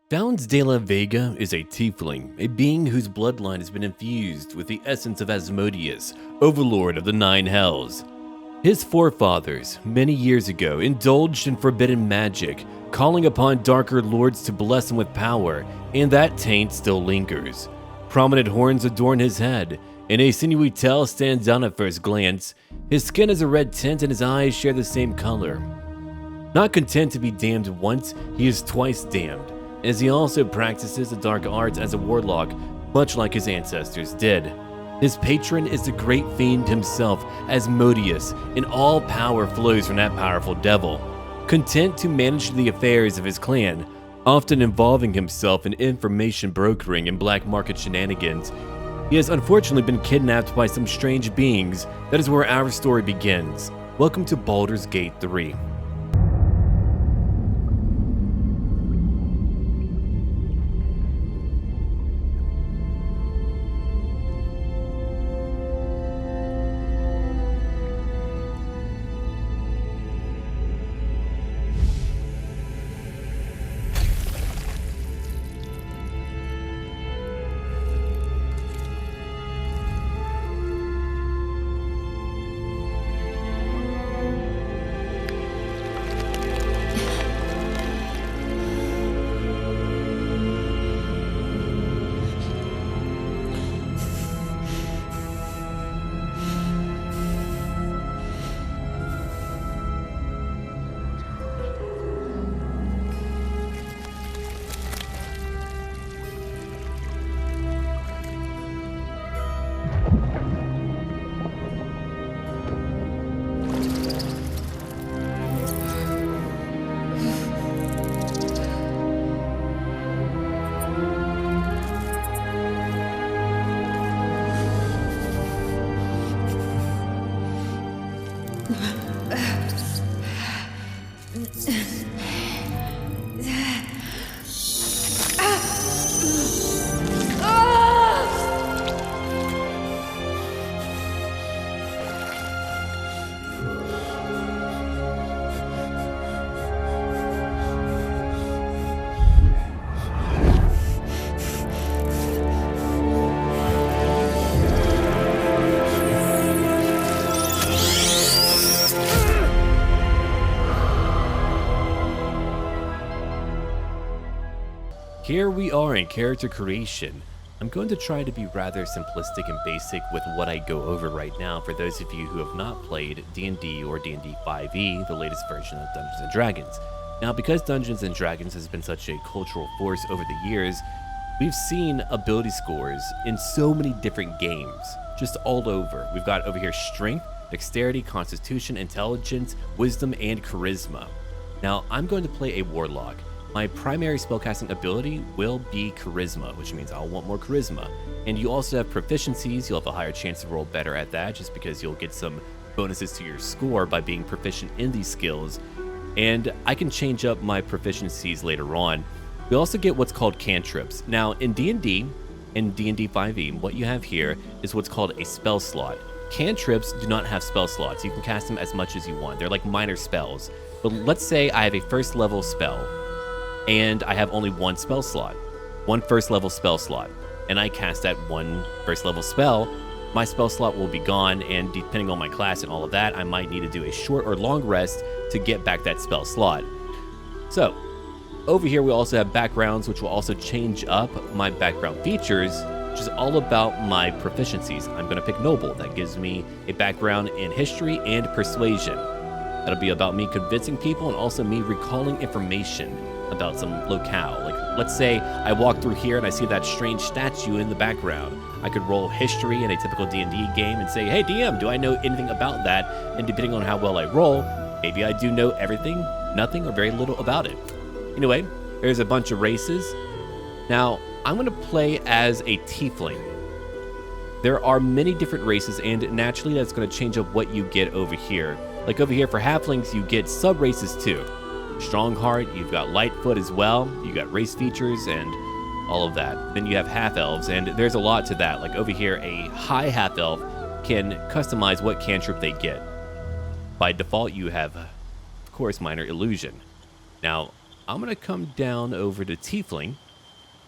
Valens Vega is a Tiefling, a being whose bloodline has been infused with the essence of Asmodeus, overlord of the Nine Hells. His forefathers, many years ago, indulged in forbidden magic, calling upon darker lords to bless them with power, and that taint still lingers. Prominent horns adorn his head, and a sinewy tail stands out at first glance. His skin has a red tint and his eyes share the same color. Not content to be damned once, he is twice damned, as he also practices the dark arts as a warlock, much like his ancestors did. His patron is the great fiend himself, Asmodeus, and all power flows from that powerful devil. Content to manage the affairs of his clan, often involving himself in information brokering and black market shenanigans, he has unfortunately been kidnapped by some strange beings. That is where our story begins. Welcome to Baldur's Gate 3. Here we are in character creation. I'm going to try to be rather simplistic and basic with what I go over right now for those of you who have not played D&D or D&D 5e, the latest version of Dungeons & Dragons. Now, because Dungeons & Dragons has been such a cultural force over the years, we've seen ability scores in so many different games, just all over. We've got over here strength, dexterity, constitution, intelligence, wisdom, and charisma. Now, I'm going to play a warlock. My primary spellcasting ability will be charisma, which means I'll want more charisma. And you also have proficiencies. You'll have a higher chance to roll better at that just because you'll get some bonuses to your score by being proficient in these skills. And I can change up my proficiencies later on. We also get what's called cantrips. Now, in D&D, in D&D 5e, what you have here is what's called a spell slot. Cantrips do not have spell slots. You can cast them as much as you want. They're like minor spells. But let's say I have a first level spell, and I have only one spell slot, one first level spell slot, and I cast that one first level spell, my spell slot will be gone, and depending on my class and all of that, I might need to do a short or long rest to get back that spell slot. So, over here we also have backgrounds, which will also change up my background features, which is all about my proficiencies. I'm going to pick Noble. That gives me a background in history and persuasion. That'll be about me convincing people and also me recalling information about some locale. Like, let's say I walk through here and I see that strange statue in the background. I could roll history in a typical D&D game and say, hey DM, do I know anything about that? And depending on how well I roll, maybe I do know everything, nothing, or very little about it. Anyway, there's a bunch of races. Now, I'm going to play as a Tiefling. There are many different races, and naturally that's going to change up what you get over here. Like over here for halflings, you get sub-races too. Strongheart, you've got Lightfoot as well, you got race features and all of that. Then you have half-elves, and there's a lot to that. Like over here, a high half-elf can customize what cantrip they get. By default, you have, of course, Minor Illusion. Now, I'm going to come down over to Tiefling.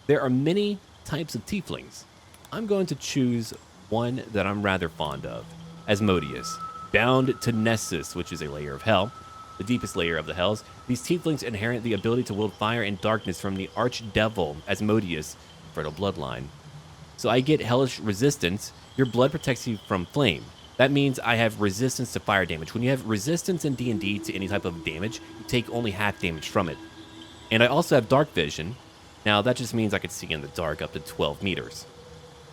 There are many types of Tieflings. I'm going to choose one that I'm rather fond of, Asmodeus. Bound to Nessus, which is a layer of hell, the deepest layer of the hells. These Tieflings inherit the ability to wield fire and darkness from the archdevil Asmodeus' fertile bloodline. So I get hellish resistance. Your blood protects you from flame. That means I have resistance to fire damage. When you have resistance in D&D to any type of damage, you take only half damage from it. And I also have dark vision. Now that just means I can see in the dark up to 12 meters.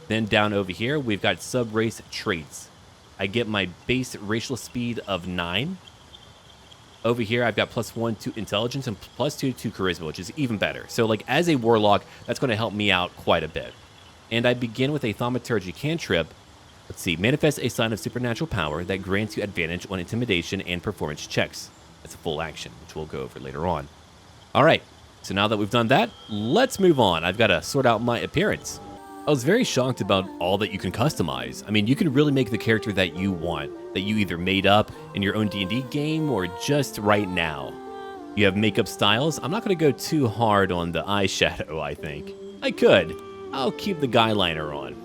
Then down over here, we've got sub-race traits. I get my base racial speed of 9. Over here, I've got +1 to intelligence and +2 to charisma, which is even better. So like as a warlock, that's going to help me out quite a bit. And I begin with a thaumaturgy cantrip. Let's see, manifest a sign of supernatural power that grants you advantage on intimidation and performance checks. That's a full action, which we'll go over later on. All right, so now that we've done that, let's move on. I've got to sort out my appearance. I was very shocked about all that you can customize. I mean, you can really make the character that you want, that you either made up in your own D&D game or just right now. You have makeup styles. I'm not going to go too hard on the eyeshadow, I think. I could. I'll keep the guy liner on.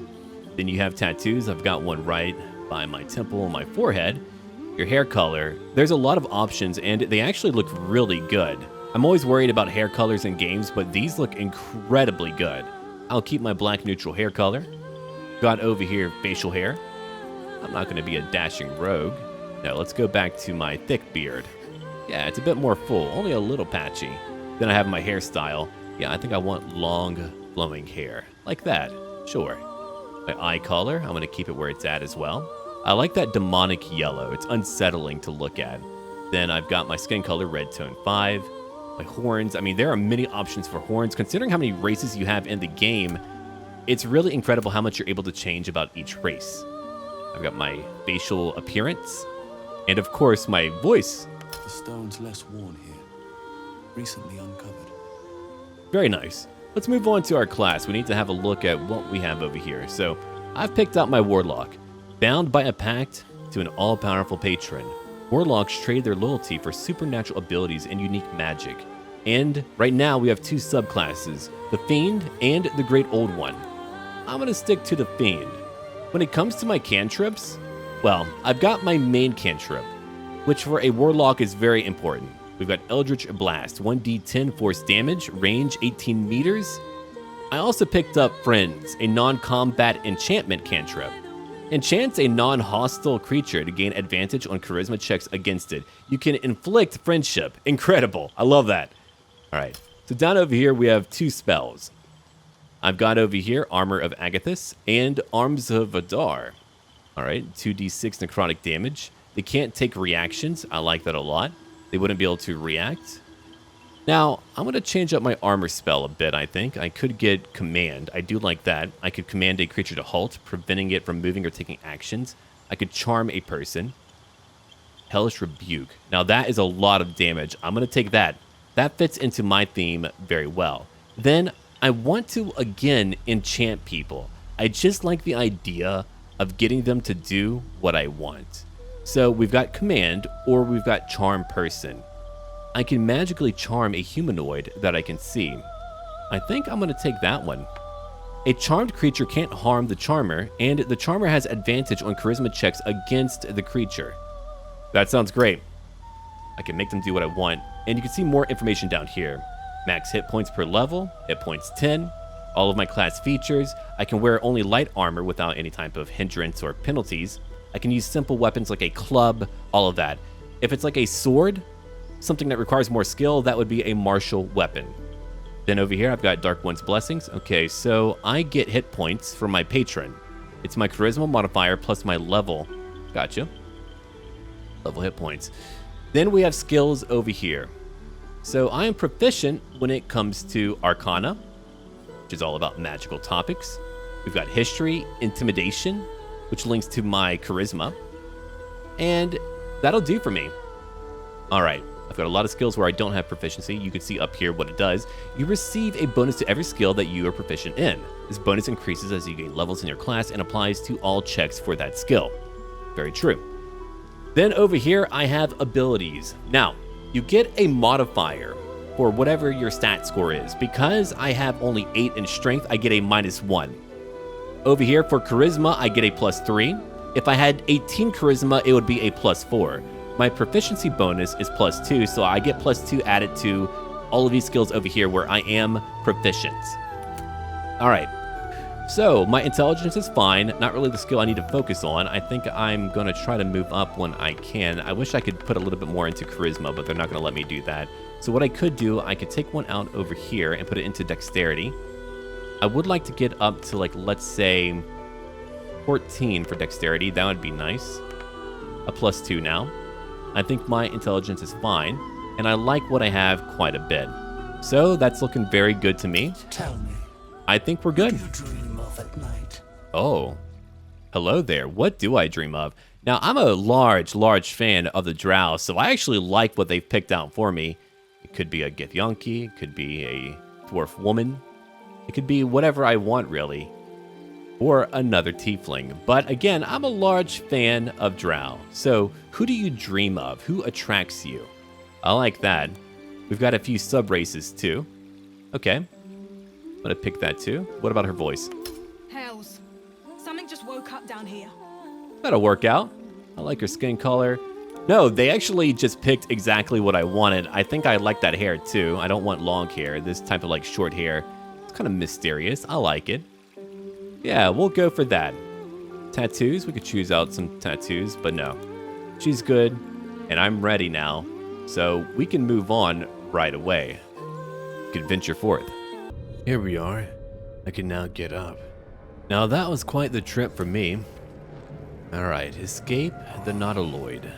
Then you have tattoos. I've got one right by my temple and my forehead. Your hair color. There's a lot of options, and they actually look really good. I'm always worried about hair colors in games, but these look incredibly good. I'll keep my black neutral hair color. Got over here facial hair. I'm not going to be a dashing rogue. No, let's go back to my thick beard. Yeah, it's a bit more full, only a little patchy. Then I have my hairstyle. Yeah, I think I want long, flowing hair. Like that. Sure. My eye color, I'm going to keep it where it's at as well. I like that demonic yellow. It's unsettling to look at. Then I've got my skin color, red tone 5. My horns, I mean, there are many options for horns. Considering how many races you have in the game, it's really incredible how much you're able to change about each race. I've got my facial appearance, and of course, my voice. The stone's less worn here, recently uncovered. Very nice. Let's move on to our class. We need to have a look at what we have over here. So, I've picked out my Warlock. Bound by a pact to an all-powerful patron. Warlocks trade their loyalty for supernatural abilities and unique magic. And right now we have two subclasses, the Fiend and the Great Old One. I'm going to stick to the Fiend. When it comes to my cantrips, well, I've got my main cantrip, which for a Warlock is very important. We've got Eldritch Blast, 1d10 force damage, range 18 meters. I also picked up Friends, a non-combat enchantment cantrip. Enchants a non-hostile creature to gain advantage on charisma checks against it. You can inflict friendship. Incredible. I love that. All right. So down over here, we have two spells. I've got over here Armor of Agathis and Arms of Adar. All right. 2d6 necrotic damage. They can't take reactions. I like that a lot. They wouldn't be able to react. Now, I'm going to change up my armor spell a bit, I think. I could get Command. I do like that. I could command a creature to halt, preventing it from moving or taking actions. I could charm a person. Hellish Rebuke. Now, that is a lot of damage. I'm going to take that. That fits into my theme very well. Then, I want to, again, enchant people. I just like the idea of getting them to do what I want. So, we've got Command, or we've got Charm Person. I can magically charm a humanoid that I can see. I think I'm going to take that one. A charmed creature can't harm the charmer, and the charmer has advantage on charisma checks against the creature. That sounds great. I can make them do what I want, and you can see more information down here. Max hit points per level, hit points 10, all of my class features. I can wear only light armor without any type of hindrance or penalties. I can use simple weapons like a club, all of that. If it's like a sword, something that requires more skill, that would be a martial weapon. Then over here, I've got Dark One's Blessings. Okay, so I get hit points from my patron. It's my charisma modifier plus my level. Gotcha. Level hit points. Then we have skills over here. So I am proficient when it comes to Arcana, which is all about magical topics. We've got History, Intimidation, which links to my charisma. And that'll do for me. All right. I've got a lot of skills where I don't have proficiency. You can see up here what it does. You receive a bonus to every skill that you are proficient in. This bonus increases as you gain levels in your class and applies to all checks for that skill. Very true. Then over here, I have abilities. Now, you get a modifier for whatever your stat score is. Because I have only 8 in strength, I get a -1. Over here for charisma, I get a +3. If I had 18 charisma, it would be a +4. My proficiency bonus is +2, so I get +2 added to all of these skills over here where I am proficient. All right. So my intelligence is fine, not really the skill I need to focus on. I think I'm going to try to move up when I can. I wish I could put a little bit more into charisma, but they're not going to let me do that. So what I could do, I could take one out over here and put it into dexterity. I would like to get up to, like, let's say 14 for dexterity. That would be nice. A +2 now. I think my intelligence is fine, and I like what I have quite a bit. So that's looking very good to me. Tell me, I think we're good. what do you dream of at night? Oh, hello there. What do I dream of? Now, I'm a large fan of the drow, so I actually like what they've picked out for me. It could be a Githyanki, it could be a dwarf woman, it could be whatever I want, really, or another tiefling. But again, I'm a large fan of drow. So who do you dream of? Who attracts you? I like that. We've got a few sub-races, too. Okay. I'm gonna pick that, too. What about her voice? Hells. Something just woke up down here. That'll work out. I like her skin color. No, they actually just picked exactly what I wanted. I think I like that hair too. I don't want long hair. This type of like short hair. It's kind of mysterious. I like it. Yeah, we'll go for that. Tattoos. We could choose out some tattoos, but no. She's good, and I'm ready now. So we can move on right away. We can venture forth. Here we are. I can now get up. Now that was quite the trip for me. Alright, escape the Nautiloid.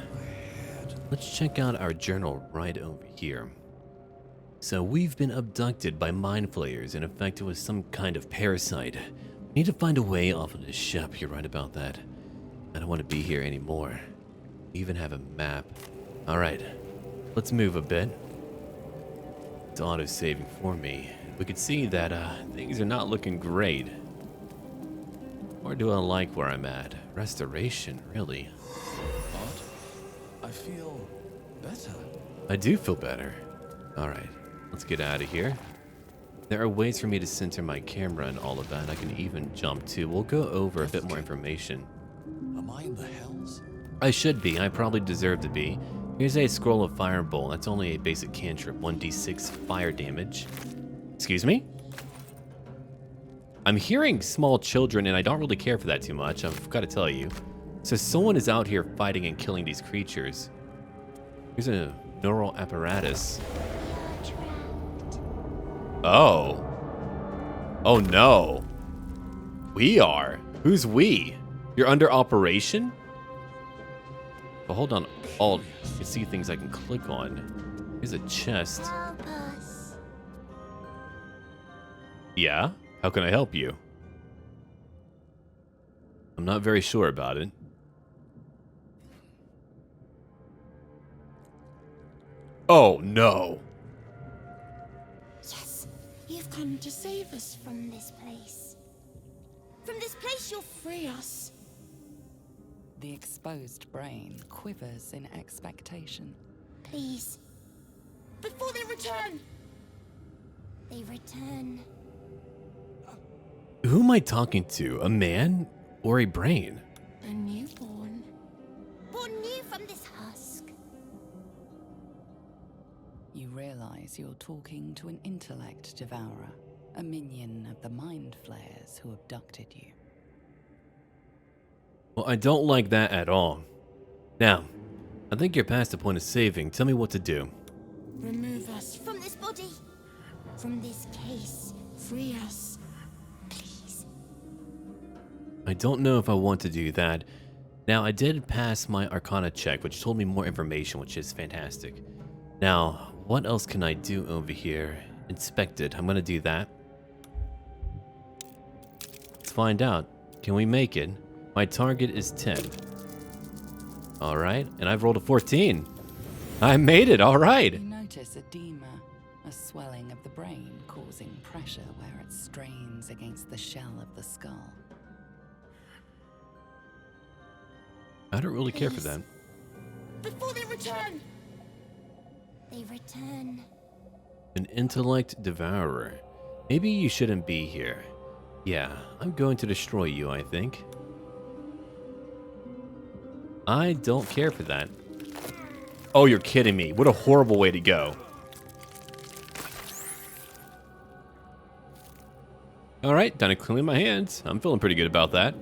Let's check out our journal right over here. So we've been abducted by Mindflayers and infected with some kind of parasite. We need to find a way off of this ship. You're right about that. I don't want to be here anymore. We even have a map. Alright, let's move a bit. It's auto-saving for me. We can see that things are not looking great. Or do I like where I'm at? Restoration, really? But I feel better. I do feel better. Alright, let's get out of here. There are ways for me to center my camera and all of that. I can even jump too. We'll go over a bit more information. Am I in the hells? I should be. I probably deserve to be. Here's a scroll of Firebolt. That's only a basic cantrip. 1d6 fire damage. Excuse me? I'm hearing small children, and I don't really care for that too much. I've got to tell you. So someone is out here fighting and killing these creatures. Here's a neural apparatus. Oh. Oh no. We are. Who's we? You're under operation? But hold on. Alt. You can see things I can click on. Here's a chest. Help us. Yeah? How can I help you? I'm not very sure about it. Oh no. Yes, you've come to save us from this place. From this place, you'll free us. The exposed brain quivers in expectation. Please. Before they return. They return. Who am I talking to? A man or a brain? A newborn. Born new from this husk. You realize you're talking to an intellect devourer, a minion of the Mindflayers who abducted you. Well, I don't like that at all. Now, I think you're past the point of saving. Tell me what to do. Remove us from this body. From this case. Free us. Please. I don't know if I want to do that. Now, I did pass my Arcana check, which told me more information, which is fantastic. Now, what else can I do over here? Inspect it. I'm going to do that. Let's find out. Can we make it? My target is 10. All right, and I've rolled a 14. I made it, all right. You notice edema, a swelling of the brain causing pressure where it strains against the shell of the skull. I don't really care for that. Before they return. They return. An intellect devourer. Maybe you shouldn't be here. Yeah, I'm going to destroy you, I think. I don't care for that. Oh, you're kidding me. What a horrible way to go. Alright, time to clean my hands. I'm feeling pretty good about that.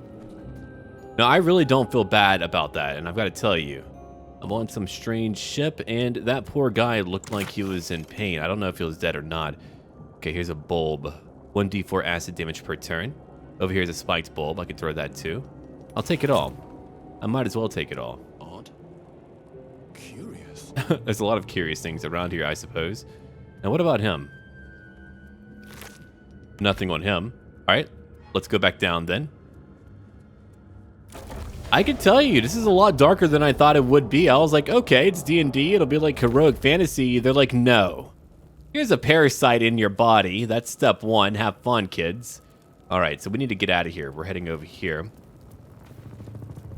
No, I really don't feel bad about that, and I've got to tell you. I'm on some strange ship, and that poor guy looked like he was in pain. I don't know if he was dead or not. Okay, here's a bulb. 1d4 acid damage per turn. Over here is a spiked bulb. I can throw that too. I'll take it all. I might as well take it all. Odd. Curious. There's a lot of curious things around here, I suppose. Now, what about him? Nothing on him. All right, let's go back down then. I can tell you, this is a lot darker than I thought it would be. I was like, okay, it's D&D. It'll be like heroic fantasy. They're like, no. Here's a parasite in your body. That's step one. Have fun, kids. All right, so we need to get out of here. We're heading over here.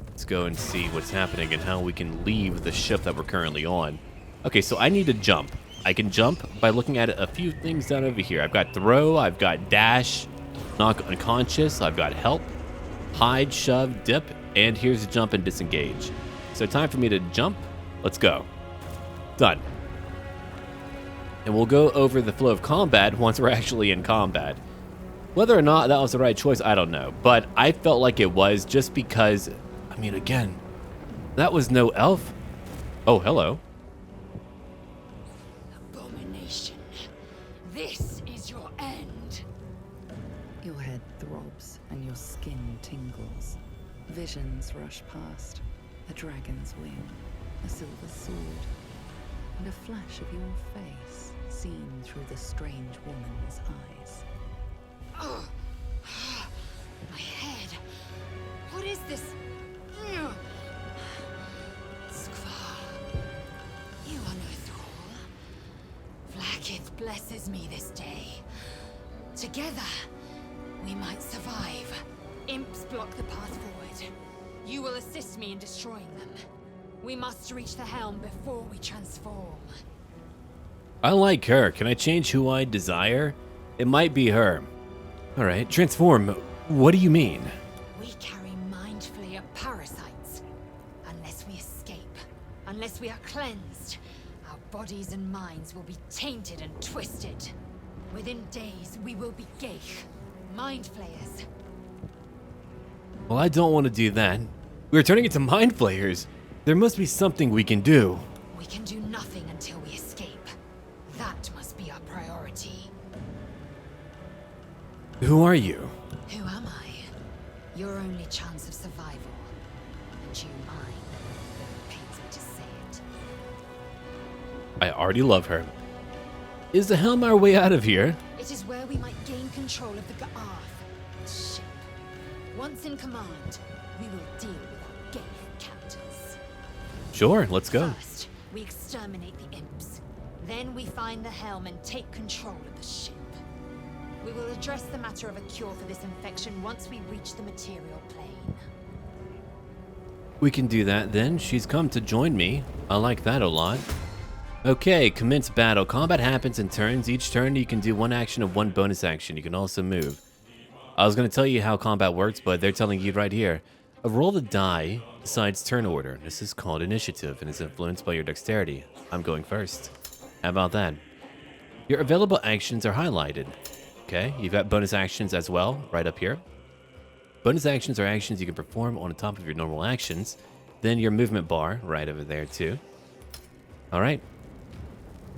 Let's go and see what's happening and how we can leave the ship that we're currently on. Okay, so I need to jump. I can jump by looking at a few things down over here. I've got throw, I've got dash, knock unconscious, I've got help, hide, shove, dip, and here's jump and disengage. So time for me to jump. Let's go. Done. And we'll go over the flow of combat once we're actually in combat. Whether or not that was the right choice, I don't know. But I felt like it was just because, I mean, again, that was no elf. Oh, hello. Abomination. This is your end. Your head throbs and your skin tingles. Visions rush past. A dragon's wing, a silver sword, and a flash of your face seen through the strange woman's eyes. Oh, my head. What is this? Skvar, you are no thrall. Vlaakith blesses me this day. Together, we might survive. Imps block the path forward. You will assist me in destroying them. We must reach the helm before we transform. I like her. Can I change who I desire? It might be her. All right, transform. What do you mean? We carry Mindflayer parasites. Unless we escape, unless we are cleansed, our bodies and minds will be tainted and twisted. Within days, we will be Geich, Mindflayers. Well, I don't want to do that. We're turning into mind flayers. There must be something we can do. We can do nothing until we escape. That must be our priority. Who are you? Who am I? Your only chance of survival. And you mine. Pains me to say it. I already love her. Is the helm our way out of here? It is where we might gain control of the Ga'arth ship. Once in command, we will deal with our Geich captors. Sure, let's go. First, we exterminate the imps. Then we find the helm and take control of the ship. We will address the matter of a cure for this infection once we reach the material plane. We can do that then. She's come to join me. I like that a lot. Okay, commence battle. Combat happens in turns. Each turn you can do one action and one bonus action. You can also move. I was going to tell you how combat works, but they're telling you right here. A roll of the die decides turn order. This is called initiative and is influenced by your dexterity. I'm going first. How about that? Your available actions are highlighted. Okay, you've got bonus actions as well, right up here. Bonus actions are actions you can perform on the top of your normal actions. Then your movement bar, right over there too. All right.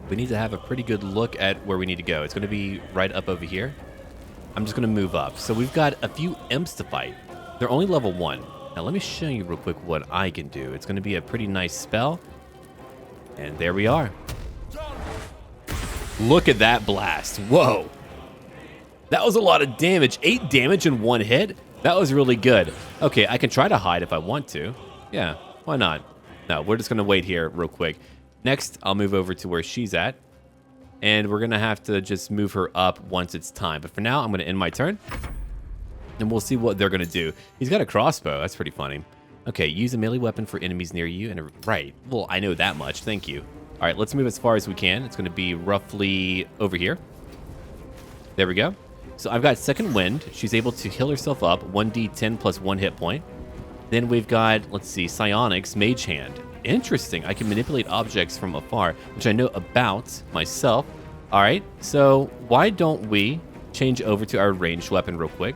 We need to have a pretty good look at where we need to go. It's going to be right up over here. I'm just going to move up. So we've got a few imps to fight. They're only level 1. Now let me show you real quick what I can do. It's going to be a pretty nice spell. And there we are. Look at that blast. Whoa. That was a lot of damage. 8 damage in one hit? That was really good. Okay, I can try to hide if I want to. Yeah, why not? No, we're just going to wait here real quick. Next, I'll move over to where she's at. And we're going to have to just move her up once it's time. But for now, I'm going to end my turn. And we'll see what they're going to do. He's got a crossbow. That's pretty funny. Okay, use a melee weapon for enemies near you. And right. Well, I know that much. Thank you. All right, let's move as far as we can. It's going to be roughly over here. There we go. So I've got Second Wind. She's able to heal herself up, 1d10 plus 1 hit point. Then we've got, let's see, Psionics, Mage Hand. Interesting. I can manipulate objects from afar, which I know about myself. All right, so why don't we change over to our ranged weapon real quick?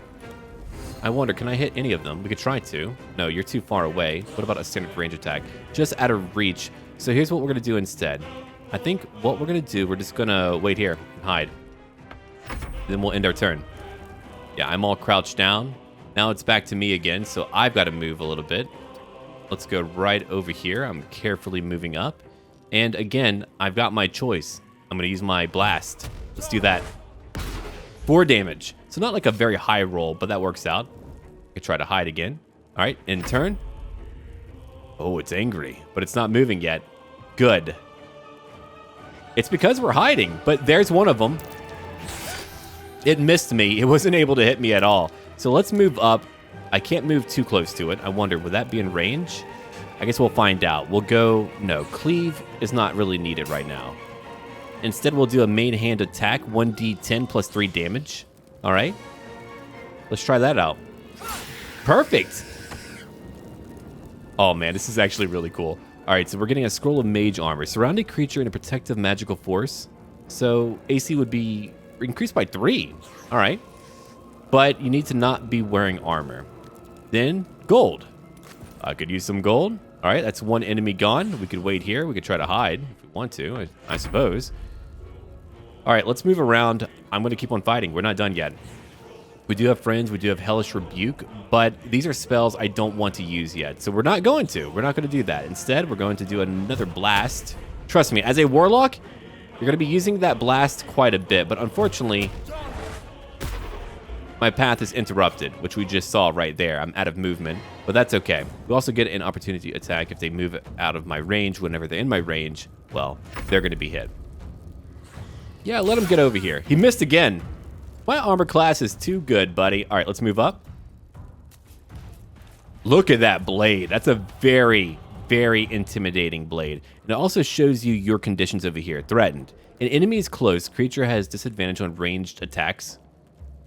I wonder, can I hit any of them? We could try to. No, you're too far away. What about a standard range attack? Just out of reach. So here's what we're going to do instead. I think what we're going to do, we're just going to wait here and hide. Then we'll end our turn. Yeah, I'm all crouched down. Now it's back to me again, so I've got to move a little bit. Let's go right over here. I'm carefully moving up. And again, I've got my choice. I'm going to use my blast. Let's do that. 4 damage. So not like a very high roll, but that works out. I could try to hide again. All right, in turn. Oh, it's angry, but it's not moving yet. Good. It's because we're hiding, but there's one of them. It missed me. It wasn't able to hit me at all. So let's move up. I can't move too close to it. I wonder, would that be in range? I guess we'll find out. We'll go, no, cleave is not really needed right now. Instead, we'll do a main hand attack, 1d10 plus 3 damage. All right. Let's try that out. Perfect. Oh, man, this is actually really cool. All right, so we're getting a scroll of mage armor. Surround a creature in a protective magical force. So AC would be increased by 3. All right. But you need to not be wearing armor. Then gold. I could use some gold. All right, that's 1 enemy gone. We could wait here. We could try to hide if we want to, I suppose. All right, let's move around. I'm going to keep on fighting. We're not done yet. We do have friends. We do have Hellish Rebuke, but these are spells I don't want to use yet. So we're not going to. We're not going to do that. Instead, we're going to do another blast. Trust me, as a warlock, you're going to be using that blast quite a bit, but unfortunately, my path is interrupted, which we just saw right there. I'm out of movement, but that's okay. We also get an opportunity attack if they move out of my range. Whenever they're in my range, well, they're going to be hit. Yeah, let him get over here. He missed again. My armor class is too good, buddy. All right, let's move up. Look at that blade. That's a very, very intimidating blade. And it also shows you your conditions over here. Threatened. An enemy is close. Creature has disadvantage on ranged attacks.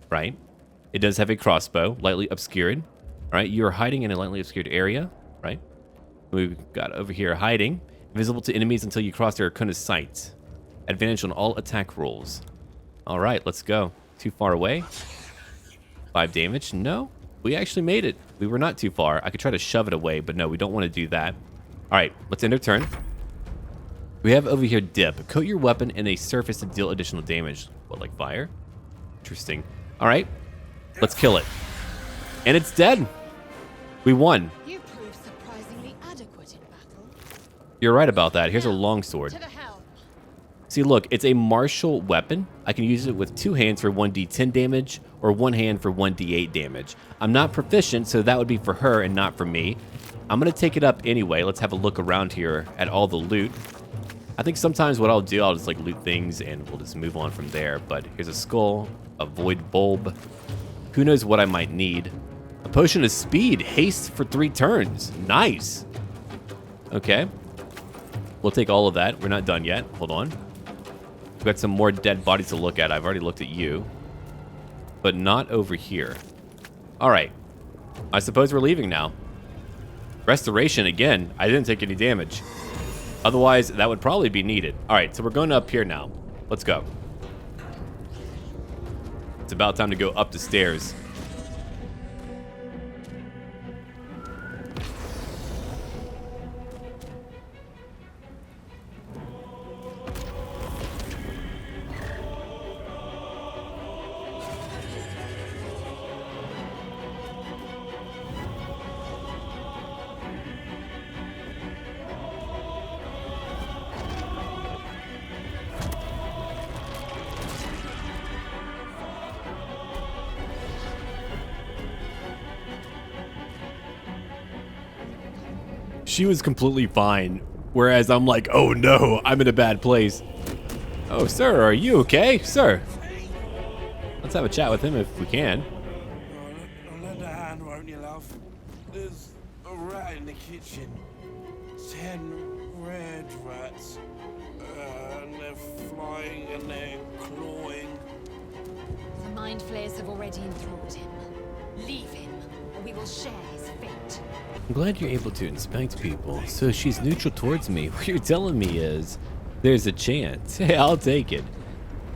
Right? It does have a crossbow, lightly obscured. All right, you're hiding in a lightly obscured area. Right? We've got over here hiding. Invisible to enemies until you cross their Arcuna's sight. Advantage on all attack rolls. All right, let's go. Too far away. 5 damage. No, we actually made it. We were not too far. I could try to shove it away, but no, we don't want to do that. All right, let's end our turn. We have over here dip. Coat your weapon in a surface to deal additional damage. What, like fire? Interesting. All right, let's kill it. And it's dead. We won. You proved surprisingly adequate in battle. You're right about that. Here's a longsword. To the helm. See, look, it's a martial weapon. I can use it with 2 hands for 1d10 damage or 1 hand for 1d8 damage. I'm not proficient, so that would be for her and not for me. I'm going to take it up anyway. Let's have a look around here at all the loot. I think sometimes what I'll do, I'll just like loot things and we'll just move on from there. But here's a skull, a void bulb. Who knows what I might need. A potion of speed, haste for 3 turns. Nice. Okay. We'll take all of that. We're not done yet. Hold on. We've got some more dead bodies to look at. I've already looked at you. But not over here. All right. I suppose we're leaving now. Restoration again. I didn't take any damage. Otherwise, that would probably be needed. All right, so we're going up here now. Let's go. It's about time to go up the stairs. She was completely fine, whereas I'm like, oh no, I'm in a bad place. Oh, sir, are you okay? Sir, let's have a chat with him if we can. Lend a hand, won't you, love? There's a rat in the kitchen. 10 red rats. And they're flying and they're clawing. The Mindflayers have already enthralled him. Leave him, or we will share his fate. I'm glad you're able to inspect people. So she's neutral towards me. What you're telling me is there's a chance. Hey, I'll take it.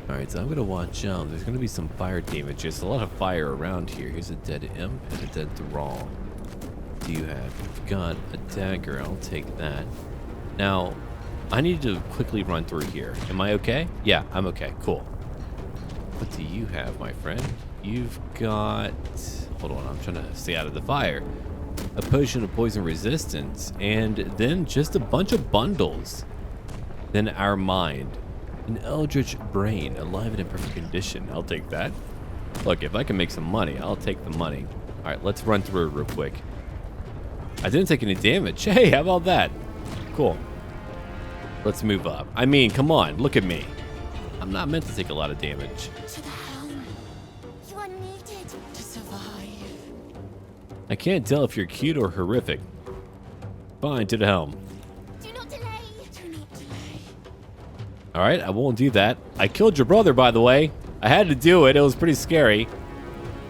Alright, so I'm gonna watch out. There's gonna be some fire damage. There's a lot of fire around here. Here's a dead imp and a dead thrall. What do you have? You've got a dagger. I'll take that. Now, I need to quickly run through here. Am I okay? Yeah, I'm okay. Cool. What do you have, my friend? You've got... Hold on, I'm trying to stay out of the fire. A potion of poison resistance, and then just a bunch of bundles. Then our mind. An eldritch brain, alive and in perfect condition. I'll take that. Look, if I can make some money, I'll take the money. All right, let's run through it real quick. I didn't take any damage. Hey, how about that? Cool. Let's move up. I mean, come on, look at me. I'm not meant to take a lot of damage. To the helm. You are needed to survive. I can't tell if you're cute or horrific. Fine, to the helm. Do not delay. Do not delay. All right, I won't do that. I killed your brother, by the way. I had to do it. It was pretty scary.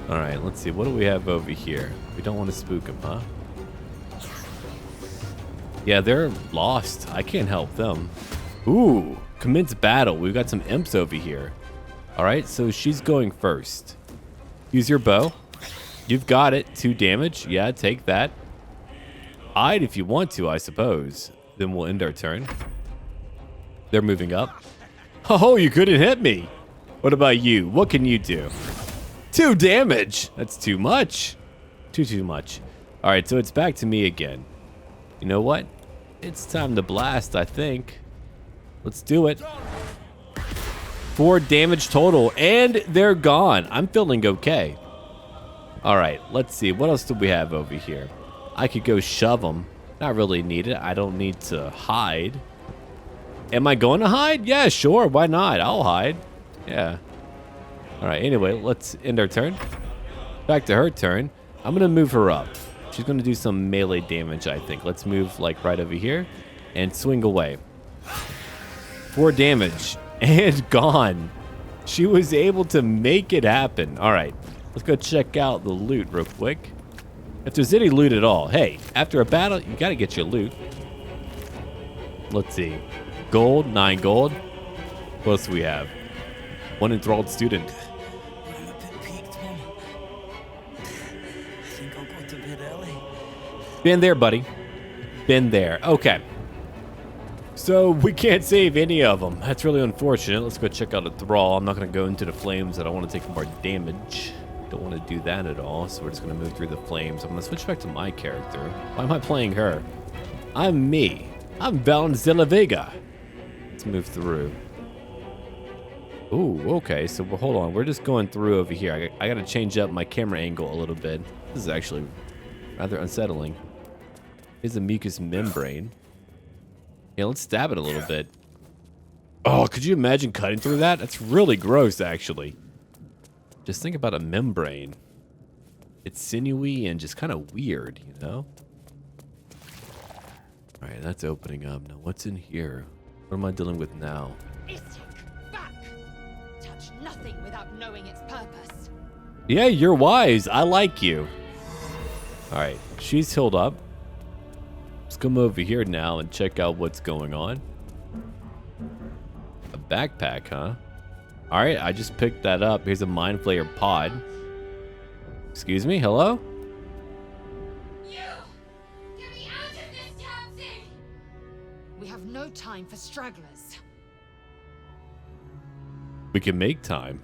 All right, let's see. What do we have over here? We don't want to spook him, huh? Yeah, they're lost. I can't help them. Ooh, commence battle. We've got some imps over here. All right, so she's going first. Use your bow. You've got it. 2 damage. Yeah, take that. Hide if you want to, I suppose. Then we'll end our turn. They're moving up. Oh, you couldn't hit me. What about you? What can you do? 2 damage. That's too much. Too much. All right, so it's back to me again. You know what? It's time to blast, I think. Let's do it. 4 damage total, and they're gone. I'm feeling okay. All right, let's see. What else do we have over here? I could go shove them. Not really need it. I don't need to hide. Am I going to hide? Yeah, sure. Why not? I'll hide. Yeah. All right, anyway, let's end our turn. Back to her turn. I'm going to move her up. She's going to do some melee damage, I think. Let's move like right over here and swing away. 4 damage and gone. She was able to make it happen. All right, let's go check out the loot real quick. If there's any loot at all. Hey, after a battle, you got to get your loot. Let's see. Gold, 9 gold. What else do we have? 1 enthralled student. I'm a bit peaked, Mum. I think I got a bit early. Been there, buddy. Been there. Okay. So we can't save any of them. That's really unfortunate. Let's go check out a thrall. I'm not going to go into the flames. I don't want to take more damage. Don't want to do that at all. So we're just going to move through the flames. I'm going to switch back to my character. Why am I playing her? I'm me. I'm Valens Vega. Let's move through. Ooh, okay. So hold on. We're just going through over here. I got to change up my camera angle a little bit. This is actually rather unsettling. Here's a mucous membrane. Yeah, let's stab it a little bit. Oh, could you imagine cutting through that? That's really gross, actually. Just think about a membrane. It's sinewy and just kind of weird, you know? All right, that's opening up. Now, what's in here? What am I dealing with now? Istik, back! Touch nothing without knowing its purpose. Yeah, you're wise. I like you. All right, she's healed up. Let's come over here now and check out what's going on. A backpack, huh? All right, I just picked that up. Here's a Mind Flayer pod. Excuse me, hello? You! Get me out of this damn thing! We have no time for stragglers. We can make time.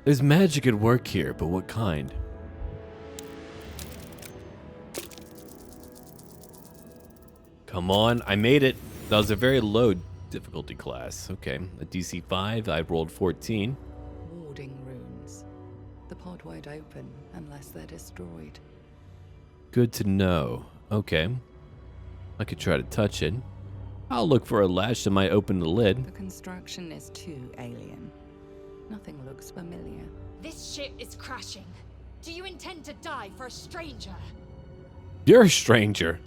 There's magic at work here, but what kind? Come on, I made it. That was a very low difficulty class. Okay, a DC 5, I rolled 14. Warding runes. The pod won't open unless they're destroyed. Good to know. Okay. I could try to touch it. I'll look for a latch that might open the lid. The construction is too alien. Nothing looks familiar. This ship is crashing. Do you intend to die for a stranger? You're a stranger.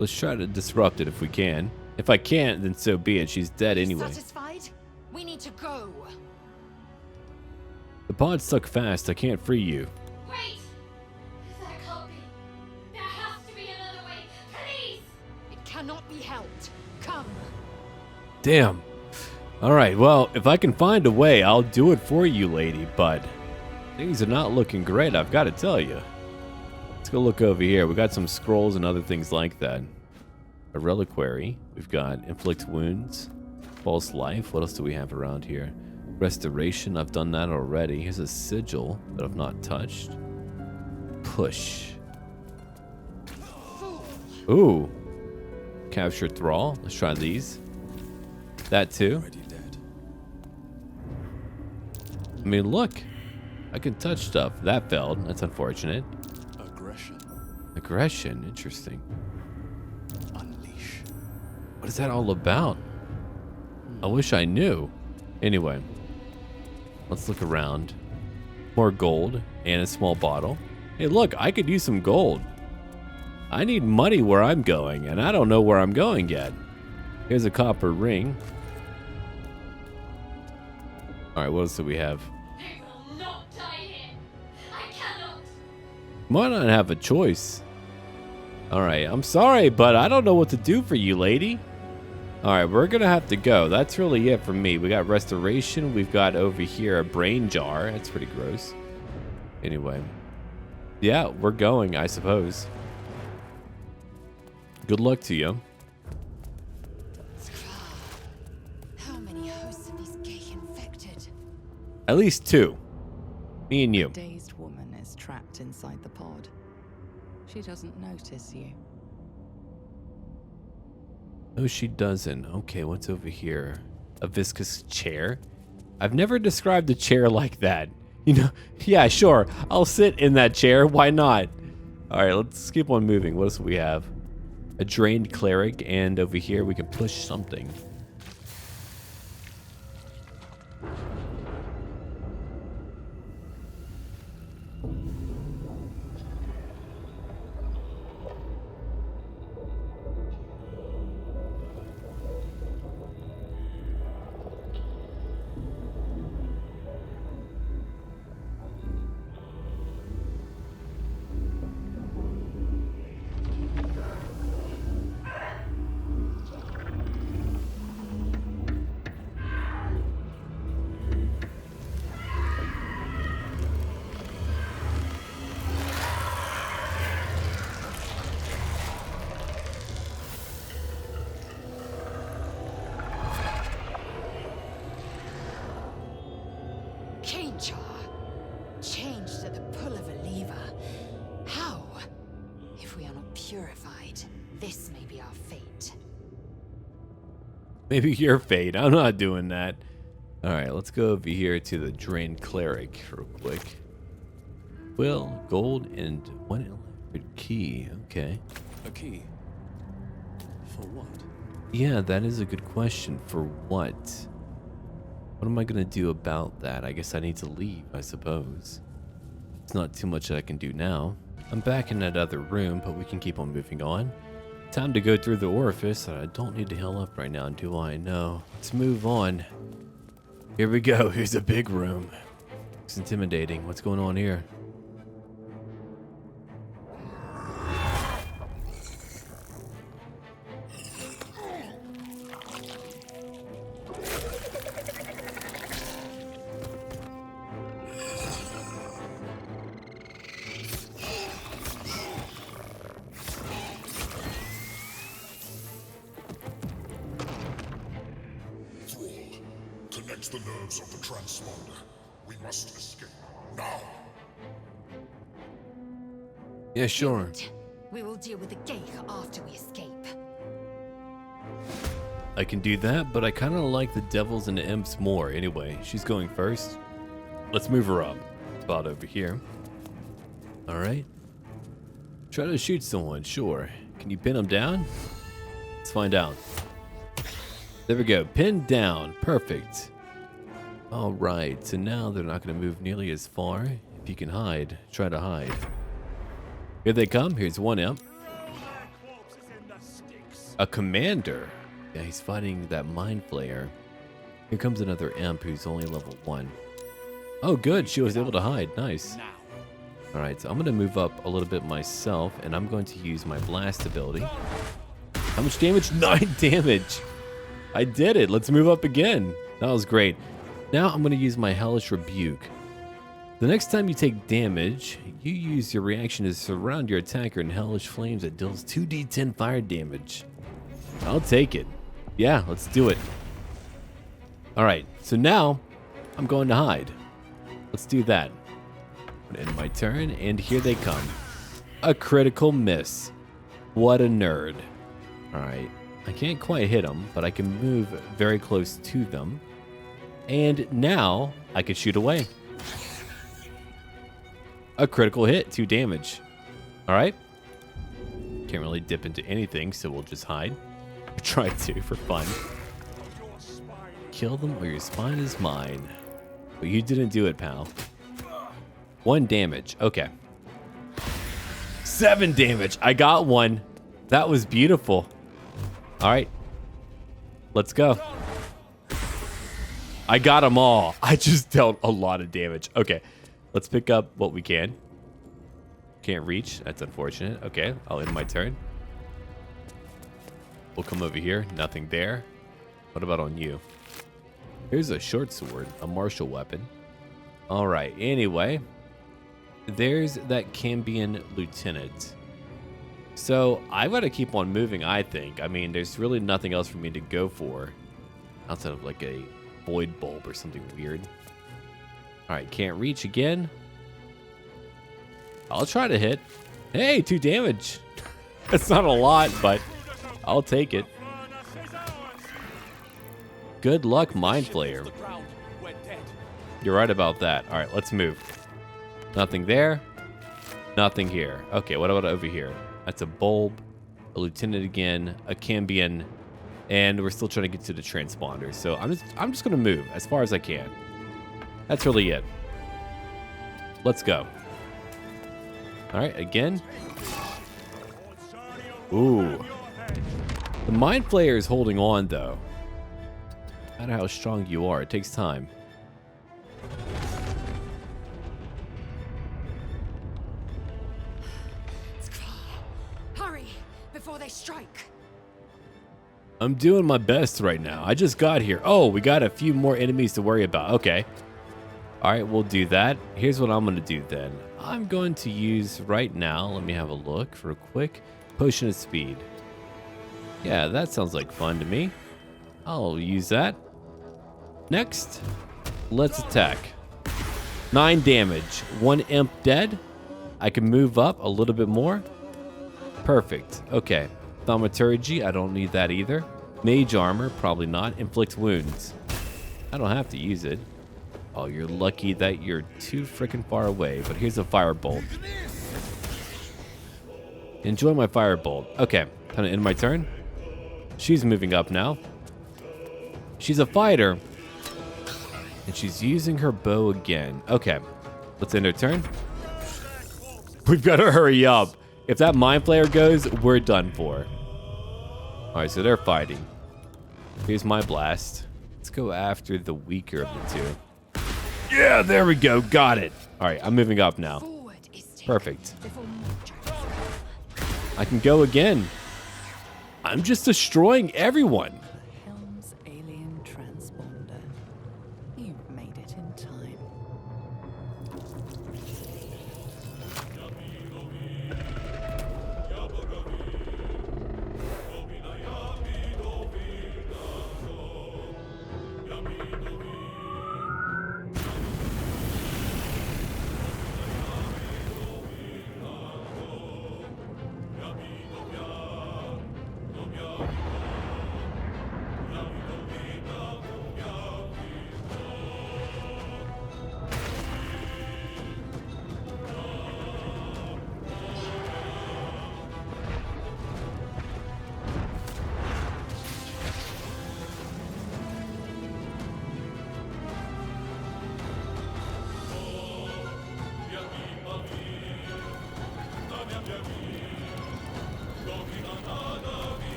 Let's try to disrupt it if we can. If I can't, then so be it. She's dead anyway. Satisfied? We need to go. The pod's stuck fast. I can't free you. Wait! That can't be. There has to be another way. Please! It cannot be helped. Come. Damn. Alright, well, if I can find a way, I'll do it for you, lady, but things are not looking great, I've got to tell you. Let's go look over here. We got some scrolls and other things like that. A reliquary. We've got inflict wounds, false life. What else do we have around here? Restoration. I've done that already. Here's a sigil that I've not touched. Push. Ooh. Capture thrall. Let's try these. That too. Already dead. I mean, look. I can touch stuff. That failed. That's unfortunate. Aggression. Aggression. Interesting. Unleash. What is that all about? I wish I knew. Anyway. Let's look around. More gold and a small bottle. Hey, look. I could use some gold. I need money where I'm going, and I don't know where I'm going yet. Here's a copper ring. Alright, what else do we have? I will not die here. I cannot. Might not have a choice. Alright, I'm sorry, but I don't know what to do for you, lady. Alright, we're gonna have to go. That's really it for me. We got restoration. We've got over here a brain jar. That's pretty gross. Anyway. Yeah, we're going, I suppose. Good luck to you. How many hosts of these gay infected? At least 2. Me and you. A dazed woman is trapped inside the pod. She doesn't notice you. No, she doesn't. Okay, what's over here? A viscous chair? I've never described a chair like that. You know, yeah, sure. I'll sit in that chair. Why not? All right, let's keep on moving. What else do we have? A drained cleric, and over here we can push something. Changed at the pull of a lever. How? If we are not purified, this may be our fate. Maybe your fate. I'm not doing that. All right, let's go over here to the drained cleric real quick. Well, gold and 1 electric key. Okay. A key. For what? Yeah, that is a good question. For what? What am I gonna do about that? I guess I need to leave, I suppose. It's not too much that I can do now. I'm back in that other room, but we can keep on moving on. Time to go through the orifice. I don't need to heal up right now, do I? No. Let's move on. Here we go. Here's a big room. It's intimidating. What's going on here? Connect the nerves of the transponder. We must escape now. Yeah, sure. We will deal with the Geich after we escape. I can do that, but I kind of like the devils and the imps more. Anyway, she's going first. Let's move her up. Spot over here. All right. Try to shoot someone, sure. Can you pin them down? Let's find out. There we go. Pinned down. Perfect. All right. So now they're not going to move nearly as far. If you can hide, try to hide. Here they come. Here's one imp. A commander. Yeah, he's fighting that Mind Flayer. Here comes another imp who's only level 1. Oh, good. She was able to hide. Nice. All right, so I'm going to move up a little bit myself, and I'm going to use my blast ability. How much damage? 9 damage. I did it. Let's move up again. That was great. Now I'm going to use my Hellish Rebuke. The next time you take damage, you use your reaction to surround your attacker in hellish flames that deals 2d10 fire damage. I'll take it. Yeah, let's do it. All right, so now I'm going to hide. Let's do that. End my turn, and here they come. A critical miss. What a nerd. All right, I can't quite hit them, but I can move very close to them. And now I can shoot away. A critical hit, 2 damage. All right. Can't really dip into anything, so we'll just hide. Try to for fun. Kill them or your spine is mine. But you didn't do it, pal. 1 damage. Okay. 7 damage. I got 1. That was beautiful. All right. Let's go. I got them all. I just dealt a lot of damage. Okay. Let's pick up what we can. Can't reach. That's unfortunate. Okay. I'll end my turn. We'll come over here. Nothing there. What about on you? Here's a short sword. A martial weapon. All right. Anyway. There's that Cambion lieutenant. So I've got to keep on moving, I think. I mean, there's really nothing else for me to go for outside of like a void bulb or something weird. All right, can't reach again. I'll try to hit. Hey, 2 damage. That's not a lot, but I'll take it. Good luck, Mind Flayer. You're right about that. All right, let's move. Nothing there. Nothing here. Okay, what about over here? That's a bulb, a lieutenant again, a Cambion, and we're still trying to get to the transponder. So I'm just gonna move as far as I can. That's really it. Let's go. All right, again. Ooh. The Mind Flayer is holding on though. No matter how strong you are, it takes time. Hurry before they strike. I'm doing my best right now. I just got here. Oh, we got a few more enemies to worry about. Okay. All right, we'll do that. Here's what I'm going to do then. I'm going to use right now, let me have a look for a quick potion of speed. Yeah, that sounds like fun to me. I'll use that. Next, let's attack. 9 damage. 1 imp dead. I can move up a little bit more. Perfect. Okay. Thaumaturgy, I don't need that either. Mage armor, probably not. Inflict wounds. I don't have to use it. Oh, you're lucky that you're too freaking far away, but here's a firebolt. Enjoy my firebolt. Okay, time to end my turn. She's moving up now. She's a fighter. And she's using her bow again. Okay, let's end her turn. We've got to hurry up. If that Mind Flayer goes, we're done for. All right, so they're fighting. Here's my blast. Let's go after the weaker of the two. Yeah, there we go. Got it. All right, I'm moving up now. Perfect. I can go again. I'm just destroying everyone. Helm's alien transponder. You made it in time.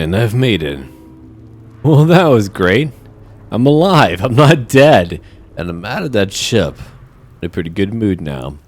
And I've made it. Well, that was great. I'm alive. I'm not dead. And I'm out of that ship. In a pretty good mood now.